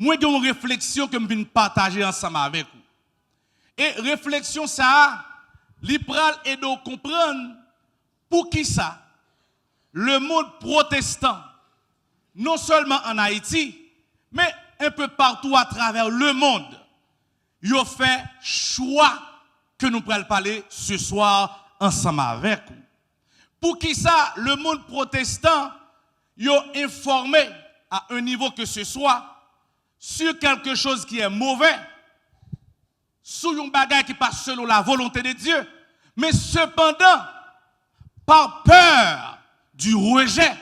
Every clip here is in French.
moi j'ai une réflexion que je viens partager ensemble avec vous. Et réflexion ça, li pral et de comprendre pour qui ça le monde protestant, non seulement en Haïti, mais un peu partout à travers le monde, il a fait choix que nous pourrons parler ce soir ensemble avec vous. Pour qui ça, le monde protestant, il a informé à un niveau que ce soit sur quelque chose qui est mauvais, sur un bagage qui passe selon la volonté de Dieu, mais cependant, par peur du rejet,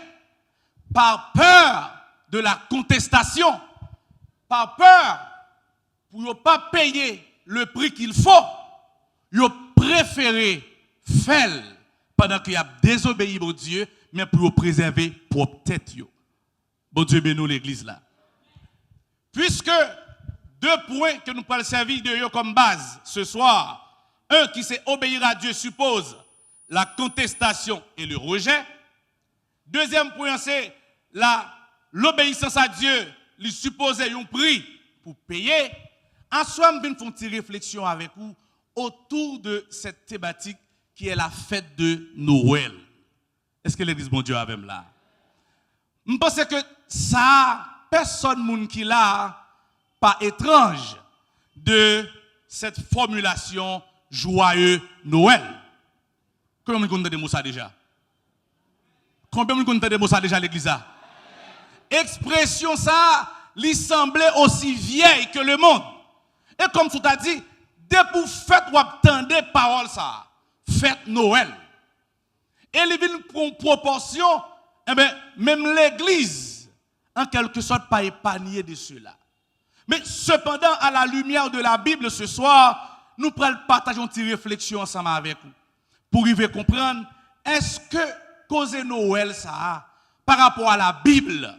par peur de la contestation, par peur pour ne pas payer le prix qu'il faut, ils ont préféré faire pendant qu'il a désobéi au Dieu, mais pour préserver propre tête. Bon Dieu bénisse l'église là. Puisque deux points que nous pourrons servir de eux comme base ce soir, un qui c'est obéir à Dieu suppose la contestation et le rejet. Deuxième point c'est l'obéissance à Dieu, lui supposer un prix pour payer. En soi, nous faisons une réflexion avec vous autour de cette thématique qui est la fête de Noël. Est-ce que l'église, mon Dieu, avec moi là? Je pense que ça, personne qui l'a pas étrange de cette formulation joyeux Noël. Combien de gens ça déjà? Combien de gens ça déjà l'église là? Expression ça, lui semblait aussi vieille que le monde. Et comme tu as dit, dès pour fête ou attendez parole ça, fête Noël. Et il vient pour une proportion, eh bien, même l'église, en quelque sorte, pas épargnée de cela. Mais cependant, à la lumière de la Bible ce soir, nous prenons partager une petite réflexion ensemble avec vous. Pour y comprendre, est-ce que causer Noël ça, par rapport à la Bible,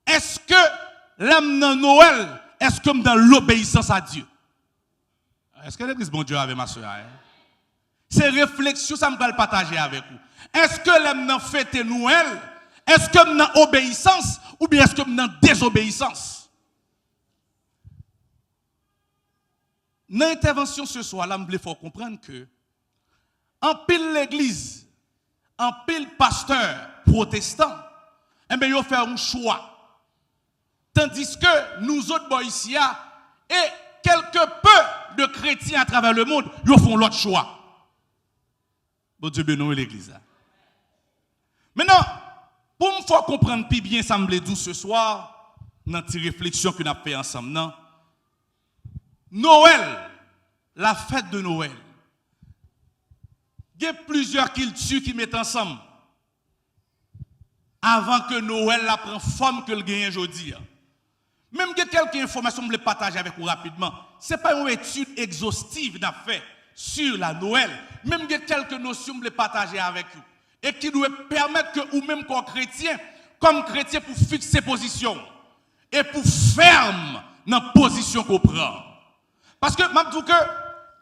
est-ce que l'âme dans Noël, est-ce que dans l'obéissance à Dieu? Est-ce que l'église bon Dieu avec ma soeur? Ces réflexions, ça me va le partager avec vous. Est-ce que l'âme dans fête Noël, est-ce que dans obéissance ou bien est-ce que dans désobéissance? Dans l'intervention ce soir, là, il faut comprendre que en pile l'église, en pile pasteur protestant, eh bien, ils ont fait un choix. Tandis que nous autres boys ici, et quelque peu de chrétiens à travers le monde, ils font l'autre choix. Bon Dieu bénisse l'église. Maintenant, pour me faire comprendre plus bien, ça me dit ce soir, dans cette réflexion que nous avons fait ensemble, non? Noël, la fête de Noël, il y a plusieurs cultures qui mettent ensemble avant que Noël la prenne forme que le gagne aujourd'hui. Même que quelques informations je vais partager avec vous rapidement. Ce n'est pas une étude exhaustive d'un fait sur la Noël. Même que quelques notions je vais partager avec vous. Et qui doit permettre que ou même comme chrétien pour fixer position. Et pour ferme dans la position qu'on prend. Parce que je dis que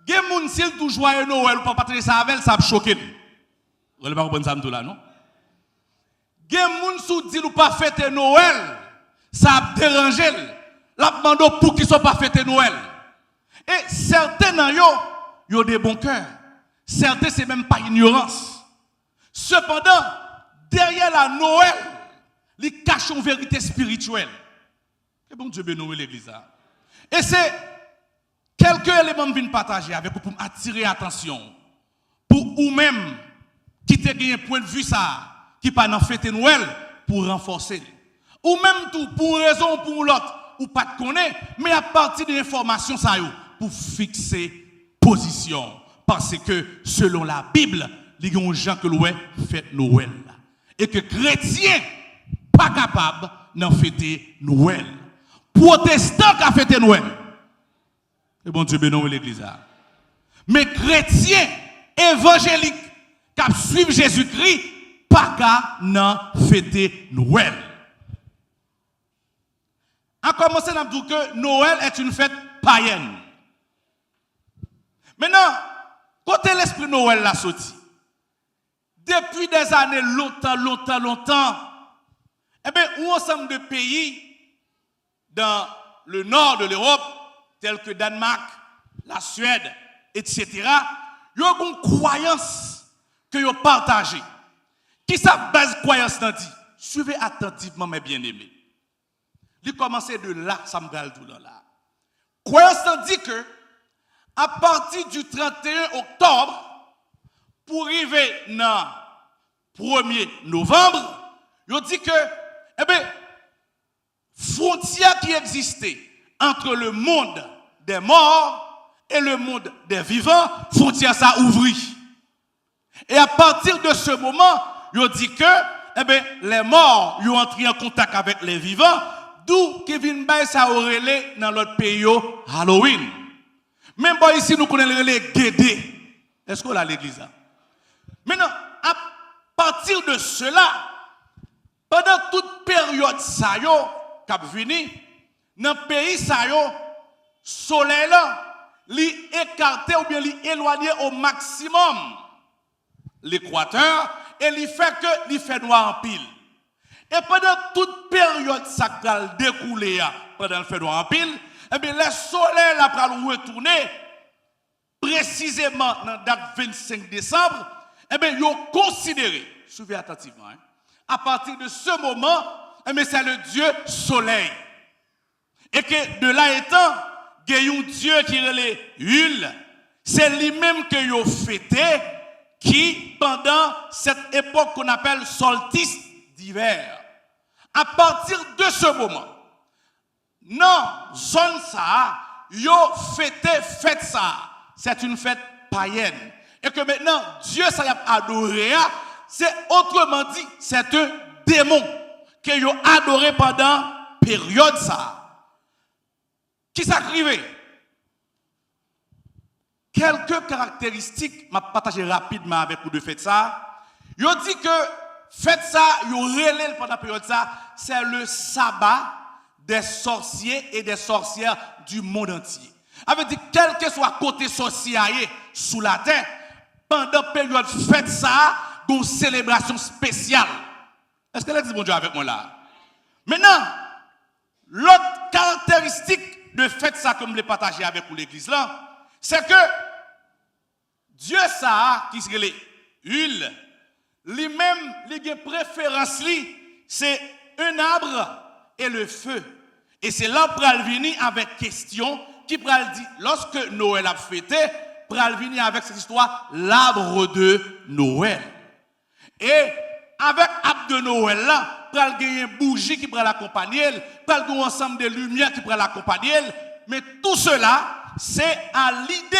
les gens qui sont joyeux Noël ou pas partager ça avec ça va choquer. Vous ne pouvez pas comprendre ça tout là, non? Les gens qui disent ou pas fêter Noël, ça a dérangé. La demande pour qu'ils ne soient pas fêtés Noël. Et certains d'entre eux, ils ont des bons cœurs. Certains, c'est même pas ignorance. Cependant, derrière la Noël, ils cachent une vérité spirituelle. Que bon Dieu bénisse l'église. Et c'est quelques éléments que je viens partager avec vous pour attirer l'attention. Pour vous-même, qui te gagne un point de vue ça, qui pas dans fête Noël, pour renforcer. Ou même tout, pour une raison ou pour l'autre, ou pas de connaître, mais à partir de l'information ça pour fixer position. Parce que selon la Bible, il y a des gens que l'on fête Noël. Et que chrétiens pas capables d'en fêter Noël. Protestants qui fêté Noël. Et bon Dieu bénisse l'église. Mais chrétiens évangéliques qui suivent Jésus-Christ, pas qu'à n'en fêter Noël. En commençant à dire que Noël est une fête païenne. Maintenant, côté l'esprit Noël l'a sorti. Depuis des années longtemps, eh bien, un ensemble de pays dans le nord de l'Europe, tels que Danemark, la Suède, etc., ils ont une croyance que ils ont partagée. Qui sa base croyance nan dit? Suivez attentivement mes bien-aimés. Il commence de là, ça me va tout là. Croyance nan dit que à partir du 31 octobre, pour arriver dans 1er novembre, il dit que, eh bien, frontière qui existait entre le monde des morts et le monde des vivants, frontière ça ouvrit. Et à partir de ce moment, il dit que, eh bien, les morts ils ont entré en contact avec les vivants, d'où Kevin Bay ça aurait dans l'autre pays Halloween. Même pas ici, nous connaissons les Guédé. Est-ce qu'on a l'église là? Maintenant, à partir de cela, pendant toute période ça yo, cap vini, dans le pays ça yo, soleil là, li écarté ou bien li éloigné au maximum l'équateur et li fait que li fait noir en pile. Et pendant toute période ça va découler pendant le fait noir en pile, eh bien, le soleil là va retourner précisément dans la date 25 décembre. Eh bien, ils ont considéré, suivez attentivement, hein, à partir de ce moment, eh bien, c'est le Dieu soleil. Et que de là étant, il y a un Dieu qui est Hul, c'est lui-même que ils ont fêté, qui, pendant cette époque qu'on appelle solstice d'hiver, à partir de ce moment, non, zone ça, yo fête ça. C'est une fête païenne. Et que maintenant, Dieu ça y a adoré, c'est autrement dit, c'est un démon que yo adoré pendant période ça. Qui s'acrivait? Quelques caractéristiques, m'a partagé rapidement avec vous de fête ça. Yo dit que fête ça, yo relève pendant période ça, c'est le sabbat des sorciers et des sorcières du monde entier. Avec dit, quel que soit côté sorcier sous la terre, pendant période fête ça, une célébration spéciale. Est-ce que là dit bon Dieu avec moi là? Maintenant, l'autre caractéristique de fête ça comme je l'ai partagé avec vous l'église là, c'est que Dieu ça qui se relève Hul, lui-même, il a préférence c'est un arbre et le feu. Et c'est là pral venir avec question qui pral dit lorsque Noël a fêté, pral venir avec cette histoire l'arbre de Noël. Et avec l'arbre de Noël là, pral gagner bougie qui pral accompagner, pral gagner ensemble de lumières qui pral accompagner, mais tout cela c'est à l'idée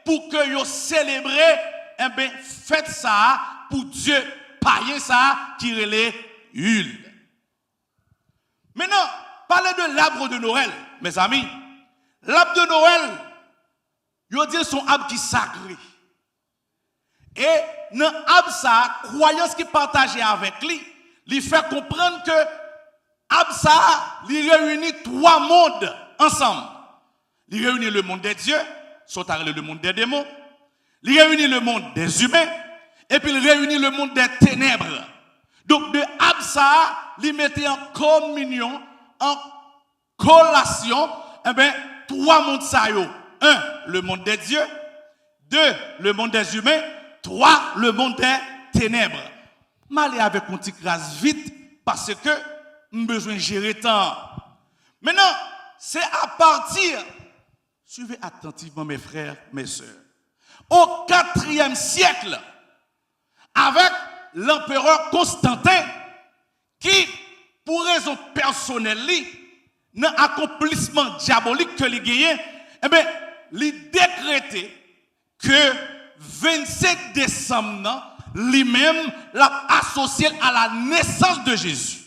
pour que yo célébrer eh ben fête ça pour Dieu païen ça qui relève Hul. Maintenant, parlez de l'arbre de Noël, mes amis. L'arbre de Noël, yo dit son arbre qui sacré. Et dans l'arbre ça, croyance qui partagée avec lui, lui fait comprendre que l'arbre ça, lui réunit trois mondes ensemble. Il réunit le monde des dieux, soit le monde des démons. Il réunit le monde des humains et puis il réunit le monde des ténèbres. Donc de l'arbre ça, il mettait en communion, en collation, eh bien, trois mondes ça yo. Un, le monde des dieux. Deux, le monde des humains. Trois, le monde des ténèbres. M'aller avec mon petit crasse vite parce que j'ai besoin de gérer temps. Maintenant, c'est à partir, suivez attentivement mes frères, mes sœurs, au IVe siècle, avec l'empereur Constantin, qui, pour raison personnelle, dans l'accomplissement diabolique que il gagnait, eh bien, il décrétait que 27 décembre, lui-même l'a associé à la naissance de Jésus.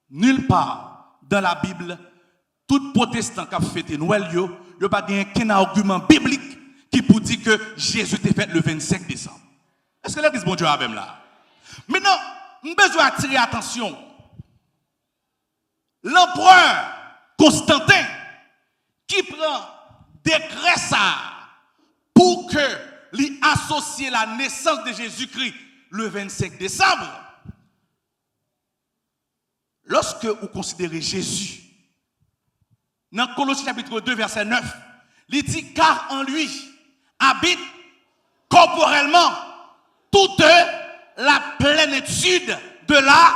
Nulle part dans la Bible, tout protestant qui a fêté Noël, il n'y a pas aucun argument biblique qui peut dire que Jésus était fait le 25 décembre. Est-ce que l'église bon Dieu a même là? Maintenant, nous avons besoin d'attirer attention. L'empereur Constantin qui prend décret ça pour que lui associe la naissance de Jésus-Christ le 25 décembre. Lorsque vous considérez Jésus dans Colossiens chapitre 2, verset 9, il dit, car en lui habite corporellement toute la plénitude de la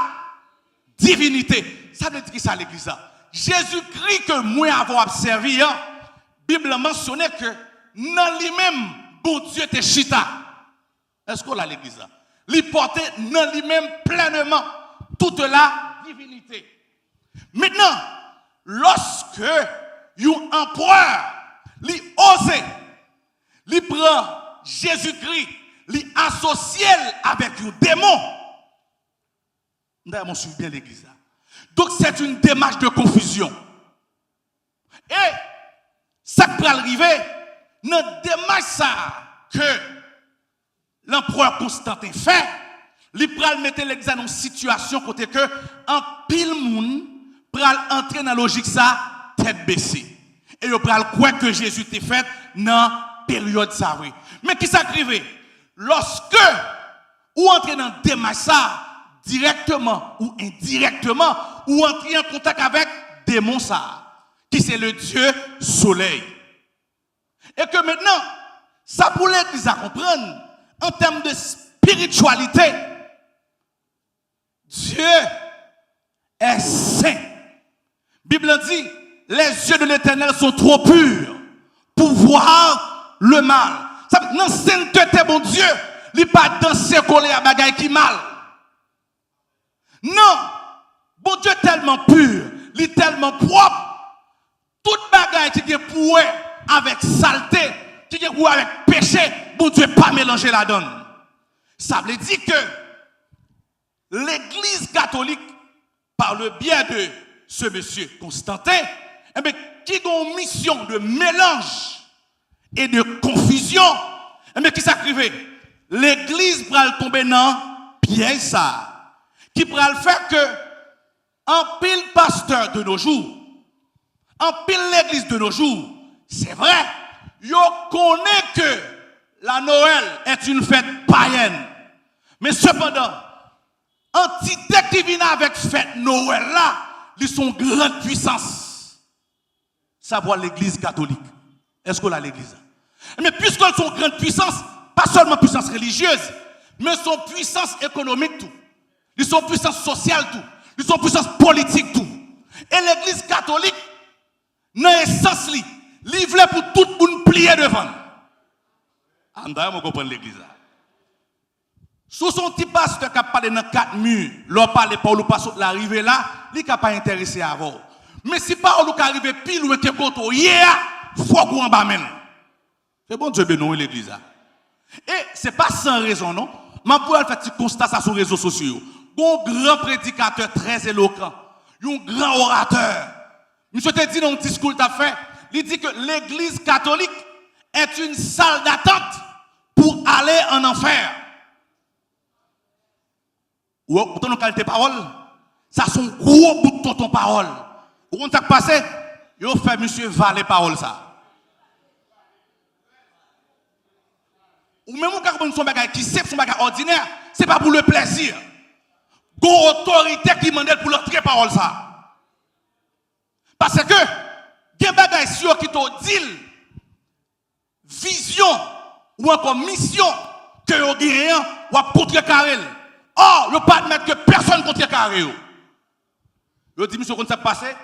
divinité. Ça veut dire que ça l'église. Jésus-Christ que moi avons observé, la Bible mentionnait que dans lui-même, bon Dieu était chita. Est-ce qu'on a l'église? Il portait dans lui-même pleinement toute la divinité. Maintenant, lorsque un empereur lui ose, lui prend Jésus-Christ, lui associe avec un démon, d'ailleurs, on suit bien l'église. Donc, c'est une démarche de confusion. Et ça peut arriver dans la démarche ça que l'empereur Constantin fait, il peut mettre l'examen en situation côté que un pile monde pral entrer dans la logique ça tête baissée. Et il pral croire que Jésus t'est fait dans la période ça oui. Mais qui s'arrive lorsque ou entrer dans démarche ça directement ou indirectement ou entrer en contact avec démon ça qui c'est le Dieu soleil. Et que maintenant ça pour l'église à comprendre en termes de spiritualité, Dieu est saint. La Bible dit, les yeux de l'Éternel sont trop purs pour voir le mal. Dans la sainteté, bon Dieu, il n'est pas danser collé à bagaille qui mal. Non, bon Dieu est tellement pur, il est tellement propre. Toute bagaille qui est pour avec saleté, qui est pour avec péché, bon Dieu pas mélanger la donne. Ça veut dire que l'Église catholique, par le biais de ce monsieur Constantin, eh bien, qui a une mission de mélange et de confusion, eh bien, qui s'acrivait? L'Église va tomber dans piège ça, qui va le faire que en pile pasteur de nos jours, en pile l'Église de nos jours, c'est vrai, yo connaît que la Noël est une fête païenne. Mais cependant, entité qui vient avec fête Noël là, ils sont grande puissance. Ça voit l'église catholique. Est-ce qu'on a l'église? Mais puisqu'ils sont grande puissance, pas seulement puissance religieuse, mais sont puissance économique tout. Ils sont puissance sociale tout. Ils sont puissance politique tout. Et l'église catholique, dans l'essence, livré pour tout le monde plier devant. D'ailleurs, on comprend l'église. Sous son petit pasteur qui a parlé dans 4 murs, l'on parle pas ou pas l'arrivée là, il n'est pas intéressé à voir. Mais si pas ou arrive pile ou que koto hier, faut qu'on en même. C'est bon Dieu bénisse l'église. Et c'est pas sans raison non. Mais pour faire petit constat ça sur les réseaux sociaux. Un grand prédicateur très éloquent, un grand orateur. Monsieur te dit dans un discours qu'il a fait, il dit que l'église catholique est une salle d'attente pour aller en enfer. Ou pour ton qualité de parole, ça sont gros bout de ton parole. Ou on t'a passé, yo fait monsieur valer parole ça. Ou même quand on son bagage qui c'est son bagage ordinaire, c'est pas pour le plaisir. Gon autorité qui demande pour l'entrer parole ça. Parce que gen bagage sur qui te dit vision ou encore mission que yo gagne ou contrecarrer. Or, yo pas admettre que personne contrecarrer yo. Yo dit monsieur quand ça passé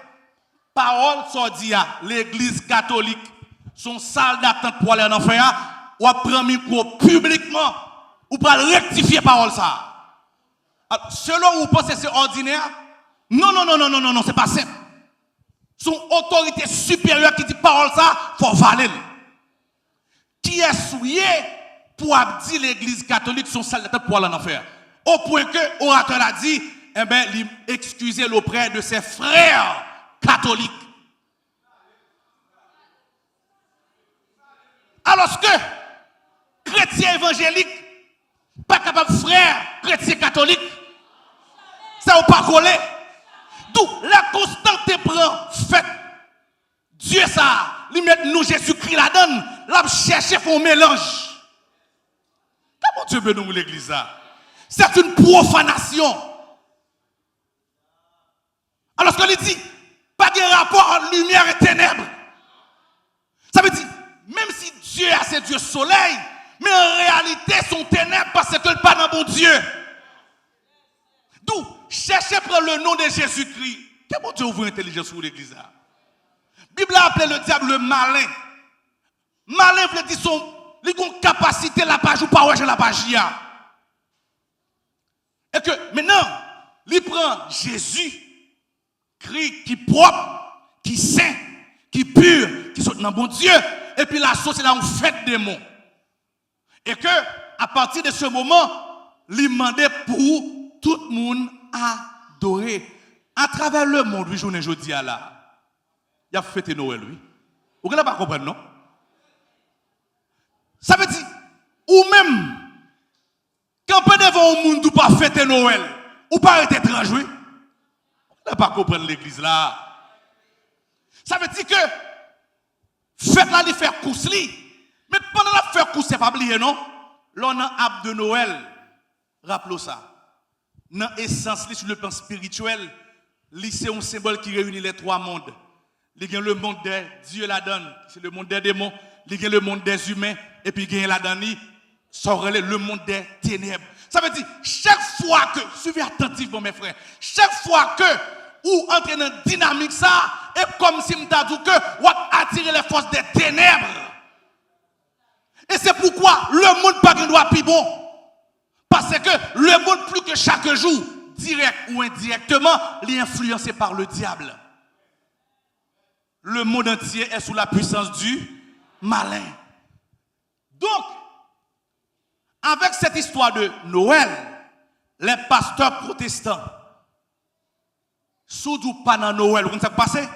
parole sordi à l'église catholique son salle d'attente pour aller en enfer ou prend micro publiquement ou pour rectifier parole ça. Selon vous pensez c'est ordinaire? Non, c'est pas simple. Son autorité supérieure qui dit parole ça, faut valer. Qui est souillé pour dire l'église catholique son salle d'attente pour aller en enfer? Au point que l'orateur a dit, eh bien, il excusait auprès de ses frères catholiques. Alors que chrétien évangélique, pas capable frère chrétien catholique, ça ou pas collé. D'où la constante prend fait. Dieu ça, lui met nous Jésus-Christ la donne, l'a chercher pour un mélange. Comment Dieu veut nous l'église ça? C'est une profanation. Alors ce qu'il dit, pas de rapport entre lumière et ténèbres. Ça veut dire, même si Dieu a ses dieux soleil, mais en réalité, son ténèbres parce que le pas dans bon Dieu. D'où, cherchez à prendre le nom de Jésus-Christ. Quel bon Dieu ouvre l'intelligence sur l'église là? La Bible a appelé le diable le malin. Malin veut dire il a une capacité la page ou pas ouais la page. Et que maintenant, il prend Jésus, Christ qui est propre, qui est saint, qui est pur, qui est dans bon Dieu, et puis la sauce est là, on fait des mots. Et que, à partir de ce moment, il demandait pour tout le monde adorer. À travers le monde, oui, journée jeudi là, il a fêté Noël, oui. Vous ne pas comprendre, non? Ça veut dire, ou même, quand on devant un monde où pas fêter Noël, ou pas être étrange, oui. Vous ne pas comprendre l'église là. Ça veut dire que, faites là, il faire course, mais pendant la faire course, c'est pas oublier, non? L'on a ap de Noël, rappelez ça. Dans l'essence, sur le plan spirituel, c'est un symbole qui réunit les trois mondes. Il y a le monde des dieux la donne, c'est le monde des démons. Il y a le monde des humains, et puis il y a la donne, le monde des ténèbres. Ça veut dire, chaque fois que, suivez attentivement mes frères, chaque fois que vous entrez dans une dynamique ça, et comme si vous avez dit que vous attirez les forces des ténèbres. Et c'est pourquoi le monde pas doit plus bon. Parce que le monde plus que chaque jour, direct ou indirectement, est influencé par le diable. Le monde entier est sous la puissance du malin. Donc, avec cette histoire de Noël, les pasteurs protestants, surtout pas dans Noël, vous savez ce qui passe?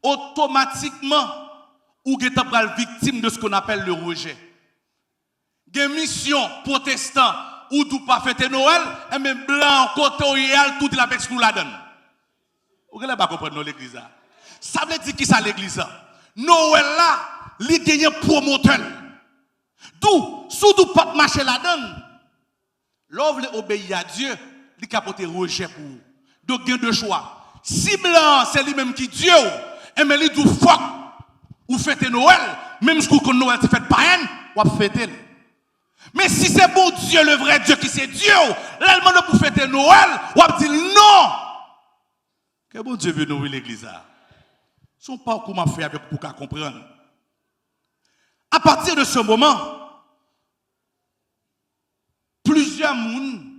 Automatiquement, ou êtes victime de ce qu'on appelle le rejet. Des missions protestants ou tout pas fêter Noël, et même blanc, côté réel, tout la avec nous la donne. Vous ne pas comprendre l'église là. Ça veut dire qui ça l'église là? Noël là, il gagne un promoteur. D'où, surtout pas marcher la donne. L'homme obéit à Dieu, il capote rejet pour vous. Donc il y a deux choix. Si blanc, c'est lui-même qui Dieu, et mais il dit fuck, ou fêter Noël, même si vous Noël c'est fait païen, ou fêter. Mais si c'est bon Dieu, le vrai Dieu qui c'est Dieu, l'allemand pour fêter Noël, ou dit non. Que bon Dieu veut nous l'église là. Son parcours m'a fait avec pour qu'à comprendre. À partir de ce moment, plusieurs personnes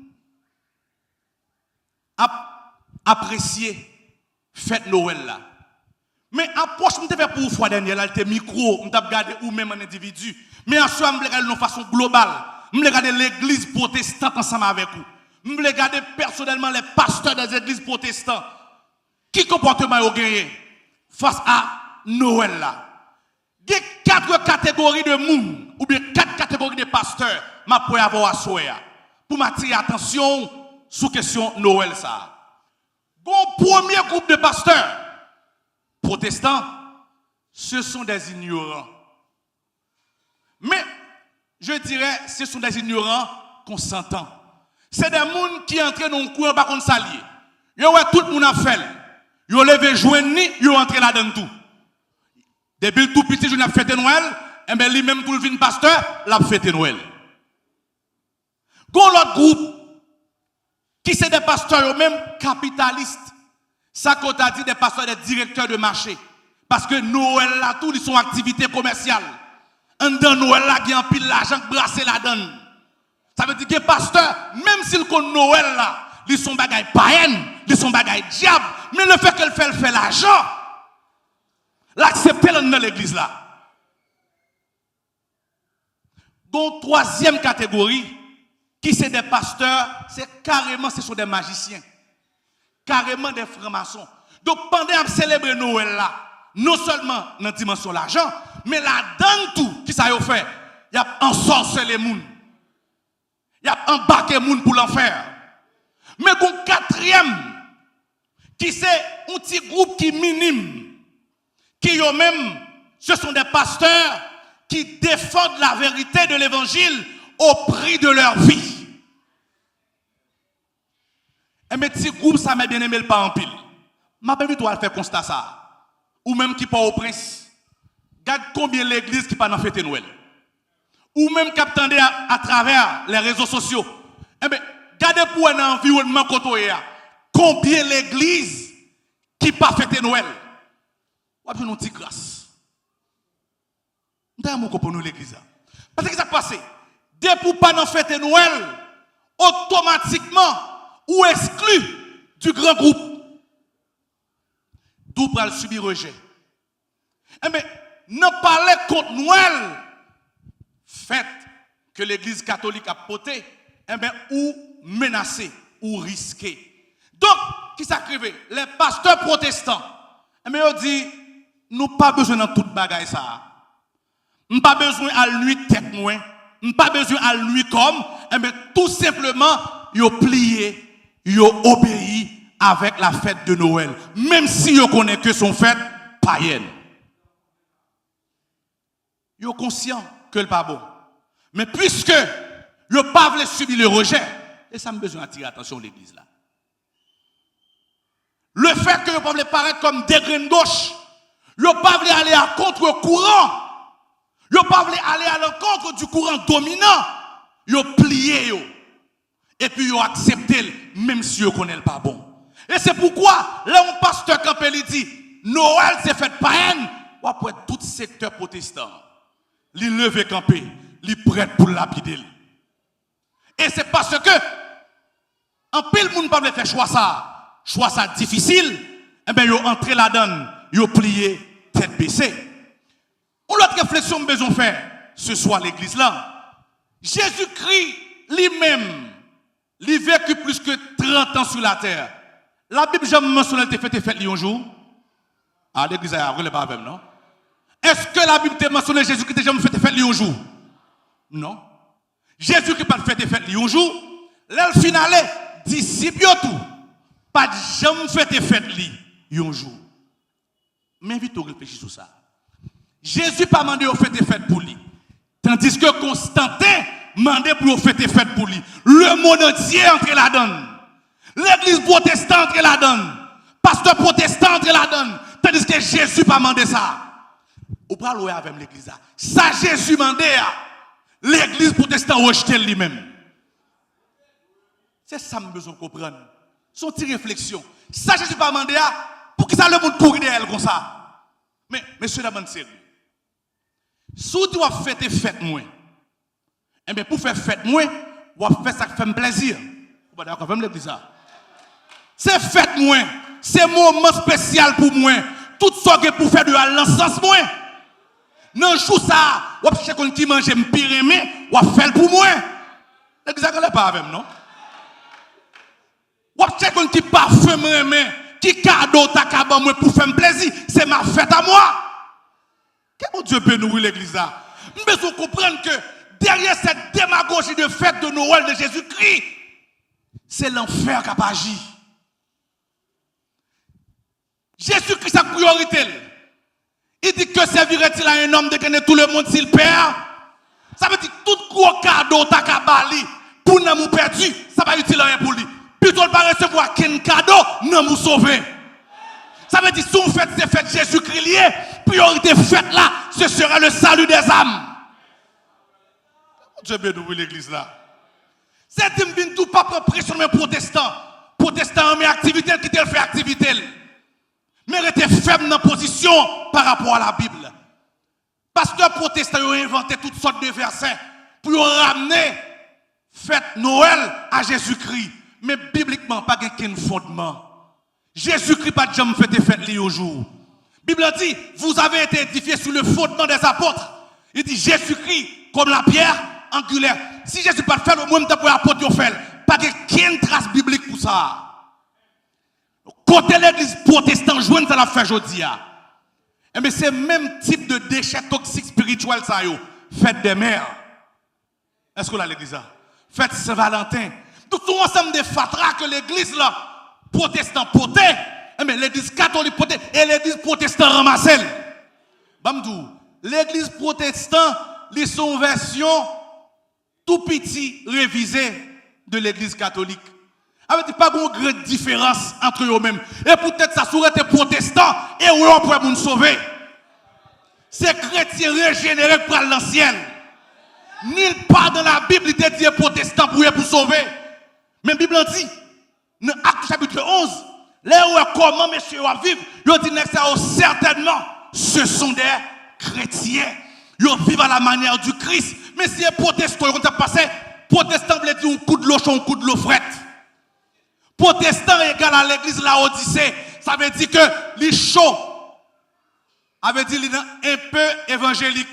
apprécié fête Noël là. Mais approche me fait pour fois dernière là, le micro, me regarder ou même un individu. Mais en soi, me regarder de façon globale. Me regarder l'église protestante ensemble avec vous. Me regarder personnellement les pasteurs des églises protestantes. Qui comportement ont gagné face à Noël là? Il y a 4 catégories de monde ou bien 4 catégories de pasteurs m'a pour avoir à souhait pour m'attirer attention sur question Noël ça. Bon premier groupe de pasteurs protestants, ce sont des ignorants. Mais je dirais ce sont des ignorants consentants. C'est des gens qui entrent dans le courant par contre s'allier. Yo ouais tout le monde a fait. Yo levé joindre ni, yo entré là-dedans tout. Depuis le tout petit, je n'ai pas fêté Noël, et bien lui-même, tout le vin pasteur, l'a fêté Noël. Gon l'autre groupe, qui c'est des pasteurs eux-mêmes capitalistes. Ça qu'on a dit des pasteurs, des directeurs de marché. Parce que Noël là, tout, ils sont activités commerciales. En dans Noël là, il y a un pile l'argent brassé là-dedans. Ça veut dire que les pasteurs, même s'ils connaissent Noël là, ils sont bagailles païennes, ils sont bagailles diables, mais le fait qu'elle fait l'argent, l'accepter dans l'église là. Donc, troisième catégorie, qui c'est des pasteurs, c'est carrément, ce sont des magiciens. Carrément des francs-maçons. Donc, pendant à célébrer Noël là, non seulement dans la dimension de l'argent, mais là-dedans tout, qui ça y a fait? Il y a ensorcelé les gens. Il y a embarqué les gens pour l'enfer. Mais bon, quatrième, qui c'est un petit groupe qui minime, qui eux-mêmes, ce sont des pasteurs qui défendent la vérité de l'évangile au prix de leur vie. Et mes petits groupes, ça m'a bien aimé le pas en pile. Ma belle toi faire constat ça. ou même qui pas au prince. Regarde combien l'église qui pas dans fête Noël. Ou même qui attendait à travers les réseaux sociaux. Eh bien, regardez pour un environnement côté combien l'église qui pas fête Noël. On a besoin de grâce. Nous avons pour nous l'église. Parce que ça passe. Dès pour pas dans fête Noël, automatiquement ou exclu du grand groupe. Tout pour le subir rejet. Eh bien, ne parler contre Noël, fait que l'église catholique a porté, eh bien, ou menacé, ou risqué. Donc, qui s'acrivait? Les pasteurs protestants, eh bien, ils disent, nous n'avons pas besoin de toute bagaille ça. Nous n'avons pas besoin à lui tête moins. Nous n'avons pas besoin à lui comme. Eh bien, tout simplement, ils ont plié, ils ont obéi avec la fête de Noël. Même si ils connaissent que son fête païenne. Ils sont conscients que le pas bon. Mais puisque ils n'ont pas voulu subir le rejet, et ça me besoin d'attirer attention à l'église là. Le fait que ils n'ont pas voulu paraître comme des graines gauche, ils n'ont pas voulu aller à contre-courant, ils n'ont pas voulu aller à l'encontre du courant dominant, ils ont plié. Et puis ils ont accepté, même si ils connaissent pas bon. Et c'est pourquoi, là, mon pasteur Campbell dit, Noël c'est fait païenne, ou après tout secteur protestant. Li levé campé, li prêt pour lapider. Et c'est parce que en pile moun pas faire choix ça difficile, eh ben yo entré là-dedans, yo plié tête baissée. Ou l'autre réflexion que besoin faire ce soir l'église là. Jésus-Christ lui-même, il vécu plus que 30 ans sur la terre. La Bible jamais mentionne te fait lui un jour. Ah l'église a relève pas même non. Est-ce que la Bible te mentionne Jésus qui déjà fait fête un jour? Non. Jésus qui pas fait fête un jour, là le finale disciple tout pas jamais fait fête un jour. Mais vite au réfléchir sur ça. Jésus pas demandé au fait fête pour lui. Tandis que Constantin demandé pour faire fête pour lui. Le monde entier entre là-dedans. L'église protestante entre là-dedans. Pasteur protestant entre là-dedans. Tandis que Jésus pas demandé ça. Ou pas louer avec l'église. Ça Jésus demandé, l'église protestante rejeté lui-même. C'est ça que je besoin de comprendre. Son petite réflexion. Ça Jésus pas demandé, pour que ça le monde courir derrière comme ça. Mais, monsieur la bonne série. Si tu dois faire tes fêtes moins, eh bien pour faire fête moins, ou faire ça qui fait plaisir. Vous pas d'accord avec l'église. C'est fête moins, c'est moment spécial pour moi. Tout ça que pour faire de l'encens moins. Non, chou ça, ou chercher qu'on qui mange pire aimé, ou faire pour moi. L'église n'est pas avec non. Ou chercher qu'on qui parfum aimé, qui cadeau ta cabane moi pour faire plaisir, c'est ma fête à moi. Comment Dieu peut nourrir l'église là? Nous devons comprendre que derrière cette démagogie de fête de Noël de Jésus-Christ, c'est l'enfer qui a agi. Jésus-Christ a priorité. Il dit que servirait-il à un homme de gagner tout le monde s'il perd? Ça veut dire que tout gros cadeau ta kabali pour nous perdu, ça va utile rien pour lui. Plutôt ne pas recevoir qu'un cadeau, nous sauver. Ça veut dire si on fait ces fêtes Jésus-Christ lié, priorité faite là, ce sera le salut des âmes. Dieu bénit l'église là. C'est une tout pas pression mais protestant. Protestant mais activité qui te fait activité. Mais rester faible dans la position par rapport à la Bible. Pasteur protestant ont inventé toutes sortes de versets pour ramener fête Noël à Jésus-Christ. Mais bibliquement, pas qu'un fondement. Jésus-Christ pas jamais fait des fêtes au jour. La Bible dit, vous avez été édifiés sur le fondement des apôtres. Il dit Jésus-Christ comme la pierre angulaire. Si Jésus pas fait le même temps pour l'apôtre, il fait. Pas qu'une trace biblique pour ça. Côté l'église protestante, joigne ça la fait aujourd'hui. Mais c'est le même type de déchets toxiques spirituels ça yo. Fête des mères. Est-ce que l'église a? Fête Saint-Valentin. Tout ensemble de fatras que l'église là protestant poté, mais l'église catholique poté et l'église protestante ramassée. Bamdou, l'église protestante, ils sont version tout petit révisée de l'église catholique. Avec dit pas une grande différence entre eux-mêmes. Et peut-être ça serait des protestants et on pourrait nous sauver. C'est chrétiens régénérés par l'ancien. Nulle part dans la Bible, il dit protestant pour sauver. Mais la Bible dit, dans Acte chapitre 11, là où comment messieurs vivent, ils dit que certainement, ce sont des chrétiens. Ils vivent à la manière du Christ. Mais si les protestants, ils ont passé, protestant veut dire un coup de l'eau chaud, un coup de l'eau frette. Protestant égal à l'église la Odyssée, ça veut dire que les chaud, avait dit un peu évangélique,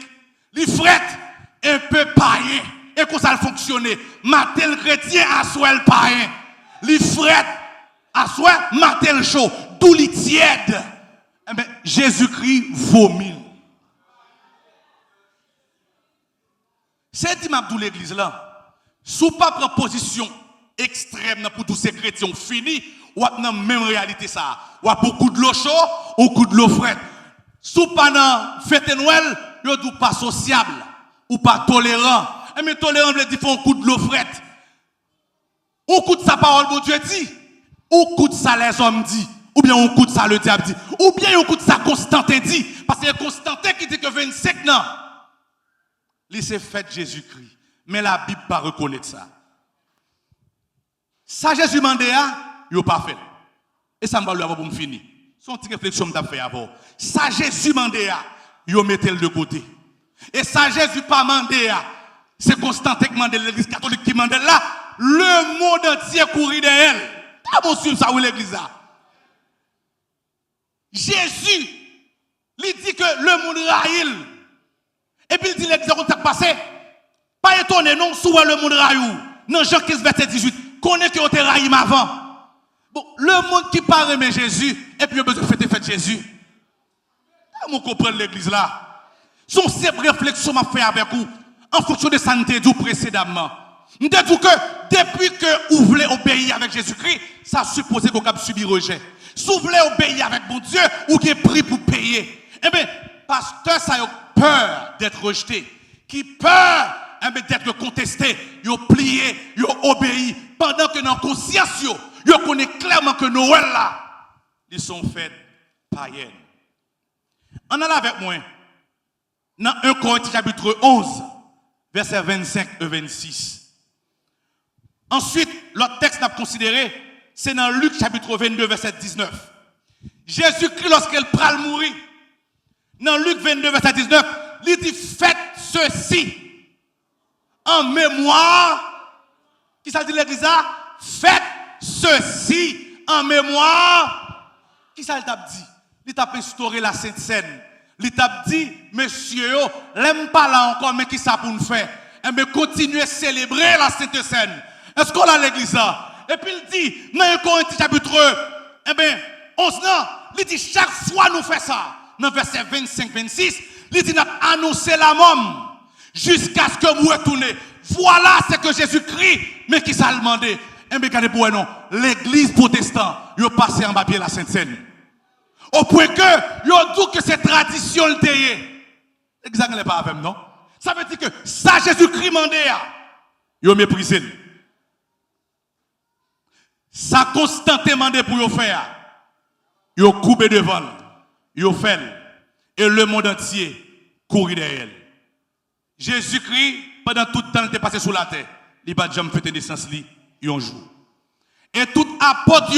les frette, un peu païen. Et comment ça fonctionne? Matel chrétien, à soi le païen. Les frette, à soi, matel chaud, d'où les tiède. Eh bien, Jésus-Christ vomit. C'est dit ma pour l'église là. Sous pas prendre position extrême pour tous ces chrétiens finis, ou a dans même réalité ça. Ou a beaucoup de l'eau chaude ou coup de l'eau frette. Sous pas dans fête Noël, yo dou pas sociable ou pas tolérant. Mais tolérant veut dire font un coup de l'eau frette. Ou coup de sa parole bon Dieu dit, ou coup de ça les hommes dit, ou bien on coup de ça le diable dit, ou bien on coup de ça Constantin dit, parce que c'est Constantin qui dit que 25 ans il s'est fait Jésus-Christ. Mais la Bible ne reconnaît pas ça. Ça, Jésus m'a dit, il n'a pas fait. Et ça m'a dit pour me finir. C'est une petite réflexion que je fait avant. Ça, Jésus m'a dit, il a mis de côté. Et ça, Jésus pas demandé, c'est Constantin qui m'a dit, l'église catholique qui m'a dit là, le monde entier courit derrière elle. Ah, bon, sûr, ça, où l'église là? Jésus, il dit que le monde raïl. Et puis il dit l'église qu'on t'a passé. Pas étonné, non, souvent le monde raïou. Non, Jean 15, verset 18. Connaît que vous avez raïm avant. Bon, le monde qui parle de Jésus, et puis il a besoin de fêter Jésus. Comment comprendre l'église là? Son simple réflexion m'a fait avec vous, en fonction de ça que dit précédemment. Nous dit que depuis que vous voulez obéir avec Jésus-Christ, ça suppose qu'on a subi rejet. Si vous voulez obéir avec mon Dieu, vous avez pris pour payer. Eh bien, pasteur, ça a peur d'être rejeté, qui peur d'être contesté, ils ont plié, ils ont obéi, pendant que dans la conscience, ils connaissent clairement que Noël là, ils sont faits païennes. On a là avec moi, dans 1 Corinthiens chapitre 11, verset 25 et 26. Ensuite, l'autre texte qu'on a considéré, c'est dans Luc chapitre 22, verset 19. Jésus-Christ, lorsqu'il pral mourir, dans Luc 22, verset 19, il dit, faites ceci en mémoire. Qui ça dit l'église là? Faites ceci en mémoire. Qui ça t'a dit? Il t'a instauré la Sainte Seine. Il t'a dit, monsieur, l'aime pas là encore, mais qui ça pour nous faire? Et mais continuez à célébrer la Sainte Seine. Est-ce qu'on a l'église là? Et puis il dit, dans 1 Corinthiens chapitre 11, il dit, chaque fois nous faisons ça. Dans verset 25-26, il dit, nous annoncer la mort jusqu'à ce que vous retournez. Voilà ce que Jésus-Christ, mais qui s'est demandé. Et bien, regardez pour non, l'église protestante, il a passé en papier la Sainte-Seine. Au point que, il a dit que c'est tradition le taillé. Exactement, n'est pas avec non? Ça veut dire que ça, Jésus-Christ m'a dit, il a méprisé. Ça constantement demandé pour vous faire. Il a coupé devant. Il a fait. Et le monde entier courit derrière elle. Jésus-Christ, pendant tout le temps, il était passé sous la terre. Il n'a pas jamais fait naissance, il un jour. Et tout apôtre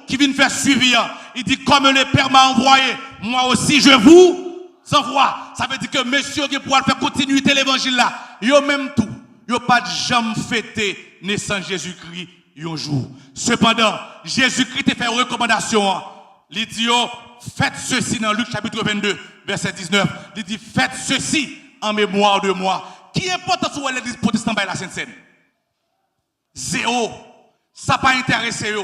qui vient faire suivre, il dit, comme le Père m'a envoyé, moi aussi je vous envoie. Ça veut dire que monsieur qui pourra faire continuité l'évangile là, il a même tout. Il n'a pas jamais fêté naissance Jésus-Christ un jour. Cependant, Jésus-Christ a fait une recommandation. Il dit, faites ceci dans Luc chapitre 22, verset 19. Il dit, faites ceci en mémoire de moi. Qui est important sur l'église protestante par la Sainte-Seine? Zéro. Ça n'a pas intéressé.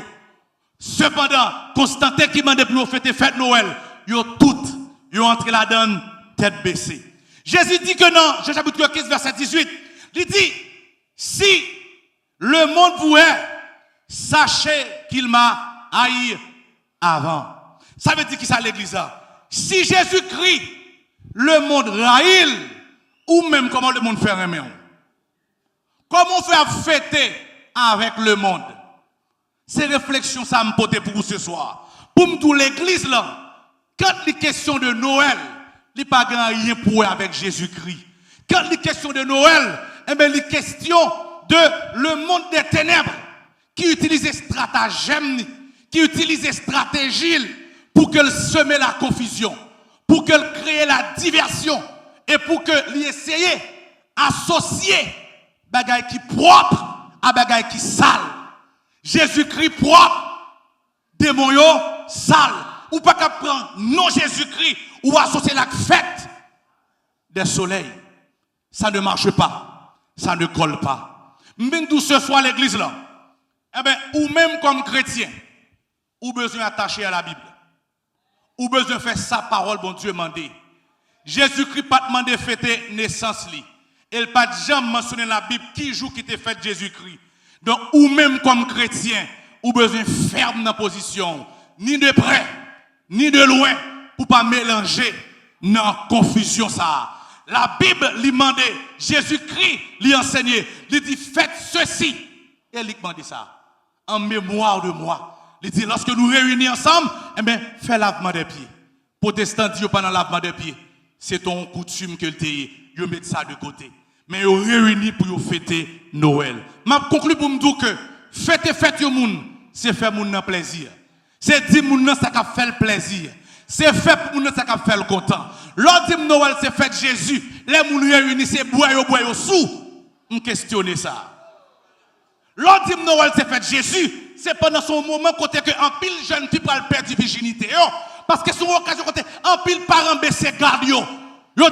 Cependant, Constantin qui m'a dit pour fêter fête Noël, ils ont toutes, ils ont entré là-dedans, tête baissée. Jésus dit que non, Jean chapitre 15, verset 18, il dit, si le monde vous est, sachez qu'il m'a haï avant. Ça veut dire qui ça l'église là? Si Jésus-Christ, le monde raïl, ou même comment le monde fait aimer? Comment on fait fêter avec le monde? C'est réflexion ça me porter pour vous ce soir. Pour me dire l'église là, quand il est question de Noël, il n'y a pas rien pour eux avec Jésus-Christ. Quand il est question de Noël, eh bien, il est question de le monde des ténèbres qui utilise des stratagèmes, qui utilise des stratégies pour qu'elle seme la confusion, pour qu'elle crée la diversion et pour qu'elle essaye d'associer bagaille qui propre à bagaille qui sale. Jésus-Christ propre, démon yo sale. Ou pas qu'à prendre non Jésus-Christ ou associer la fête des soleils. Ça ne marche pas. Ça ne colle pas. Même d'où ce soit l'église là, eh bien, ou même comme chrétien, ou besoin attaché à la Bible. Ou besoin faire sa parole, bon Dieu mandé. Jésus-Christ pas demandé fêter naissance li. Il pas jamais mentionné dans la Bible qui jour qui était fait Jésus-Christ. Donc, ou même comme chrétien, ou besoin ferme dans la position, ni de près, ni de loin, pour pas mélanger dans la confusion ça. La Bible lui demandait, Jésus-Christ lui enseignait, lui dit faites ceci. Et il demandait ça, en mémoire de moi. Il dit lorsque nous réunissons ensemble, eh bien, fais lavement des pieds. Protestant dit pendant lavement des pieds, c'est ton coutume que tu as, met ça de côté. Mais ils réunis pour fêter Noël. Je conclue pour me dire que fête au monde, c'est faire mon plaisir. C'est dire mon ça qui fait le plaisir. C'est fait pour mon ça qui fait le content. L'autre dit Noël c'est fête Jésus. Les gens réunis c'est boire sous. On questionne ça. L'autre dit Noël c'est fête Jésus. C'est pendant son moment côté que en pile jeune fille pral perdre virginité parce que son occasion côté en pile parents baisser garde yo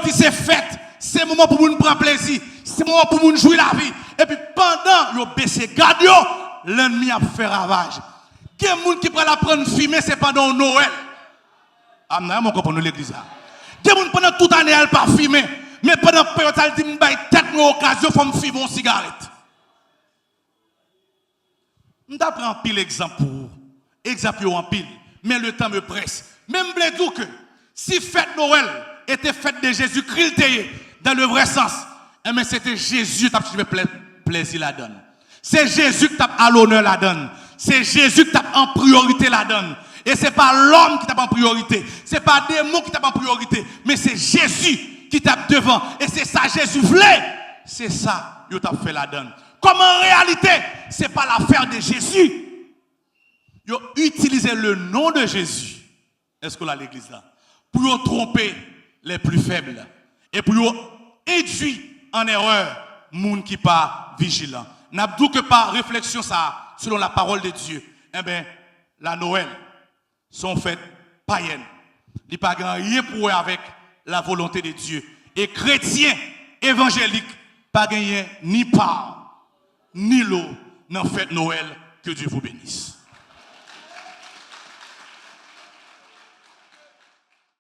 dit c'est fête, c'est moment pour nous prendre plaisir, c'est moment pour nous jouer la vie et puis pendant yo baisser garde yo l'ennemi a fait ravage. Quel monde qui prend la prendre fumer c'est pendant Noël. Amna mon comprendre l'église là. Quel monde pendant toute année elle pas fumer mais pendant période elle dit m'bay tête mon occasion faut me fumer une cigarette. Je prends un pile exemple pour vous. Exemple en pile. Mais le temps me presse. Même je dire que si fête Noël était fête de Jésus-Christ dans le vrai sens, mais c'était Jésus qui a fait plaisir la donne. C'est Jésus qui t'a à l'honneur la donne. C'est Jésus qui t'a en priorité la donne. Et ce n'est pas l'homme qui t'a en priorité. Ce n'est pas des mots qui t'a en priorité. Mais c'est Jésus qui t'a devant. Et c'est ça Jésus voulait. C'est ça qui t'a fait la donne. Comme en réalité, ce n'est pas l'affaire de Jésus. Ils ont utilisé le nom de Jésus. Est-ce qu'on a l'église là? Pour tromper les plus faibles. Et pour induire en erreur les gens qui ne sont pas vigilants. N'a dit que par réflexion, ça, selon la parole de Dieu, eh bien, la Noël sont fêtes païennes. Il n'y a pas rien pour eux avec la volonté de Dieu. Et chrétiens évangéliques, pas gagné ni part ni l'eau dans fête Noël. Que Dieu vous bénisse.